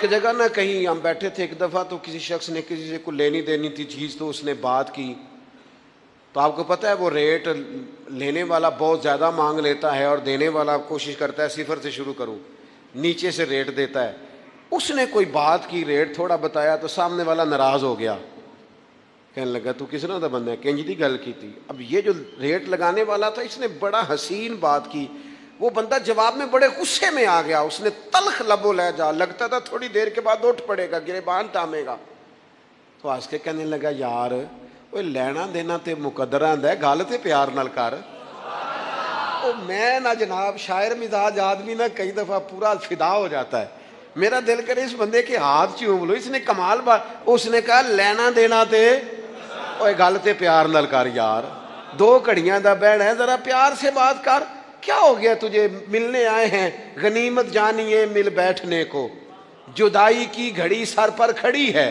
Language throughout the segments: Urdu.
جگہ نا کہیں ہم بیٹھے تھے ایک دفعہ، تو کسی شخص نے کسی سے کوئی لینی دینی تھی چیز، تو اس نے بات کی، تو آپ کو پتہ ہے وہ ریٹ لینے والا بہت زیادہ مانگ لیتا ہے اور دینے والا کوشش کرتا ہے صفر سے شروع کروں، نیچے سے ریٹ دیتا ہے۔ اس نے کوئی بات کی، ریٹ تھوڑا بتایا، تو سامنے والا ناراض ہو گیا، کہنے لگا تو کس طرح دا بندہ ہے، کنج دی گل کی تھی۔ اب یہ جو ریٹ لگانے والا تھا اس نے بڑا حسین بات کی، وہ بندہ جواب میں بڑے غصے میں آ گیا، اس نے تلخ لب و لہجہ، لگتا تھا تھوڑی دیر کے بعد اٹھ پڑے گا، گریبان تامے گا، تو ہنس کے کہنے لگا یار وہ لینا دینا تے مقدرہ ہے، گل تے پیار نال کر۔ او میں نہ جناب، شاعر مزاج آدمی نہ کئی دفعہ پورا فدا ہو جاتا ہے، میرا دل کرے اس بندے کے ہاتھ چوم لو، اس نے کمال بات، اس نے کہا لینا دینا تے اوے گل تے پیار نال کر یار، دو گھڑیاں دا بہن ہے، ذرا پیار سے بات کر، کیا ہو گیا تجھے، ملنے آئے ہیں، غنیمت جانیے مل بیٹھنے کو، جدائی کی گھڑی سر پر کھڑی ہے،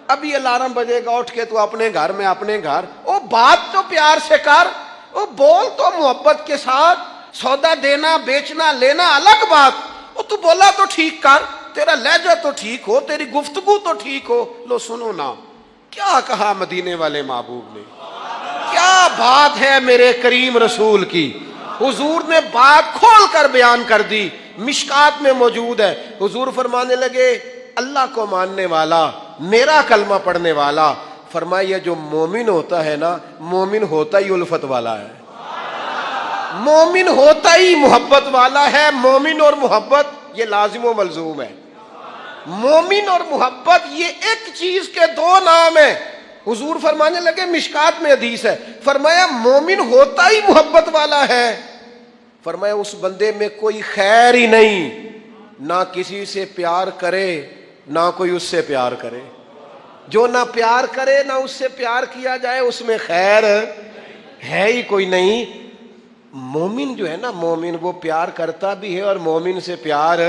ابھی الارم بجے گا، اٹھ کے تو اپنے گھر میں اپنے گھر، او بات تو پیار سے کر، او بول تو محبت کے ساتھ، سودا دینا بیچنا لینا الگ بات، او تو بولا تو ٹھیک کر، تیرا لہجہ تو ٹھیک ہو، تیری گفتگو تو ٹھیک ہو۔ لو سنو نا کیا کہا مدینے والے محبوب نے، کیا بات ہے میرے کریم رسول کی، حضور نے بات کھول کر بیان کر دی، مشکات میں موجود ہے۔ حضور فرمانے لگے اللہ کو ماننے والا، میرا کلمہ پڑھنے والا، فرمایا یہ جو مومن ہوتا ہے نا، مومن ہوتا ہی الفت والا ہے، مومن ہوتا ہی محبت والا ہے، مومن اور محبت یہ لازم و ملزوم ہے، مومن اور محبت یہ ایک چیز کے دو نام ہیں۔ حضور فرمانے لگے مشکات میں حدیث ہے، فرمایا مومن ہوتا ہی محبت والا ہے، فرمایا اس بندے میں کوئی خیر ہی نہیں، نہ کسی سے پیار کرے نہ کوئی اس سے پیار کرے، جو نہ پیار کرے نہ اس سے پیار کیا جائے اس میں خیر ہے ہی کوئی نہیں۔ مومن جو ہے نا، مومن وہ پیار کرتا بھی ہے اور مومن سے پیار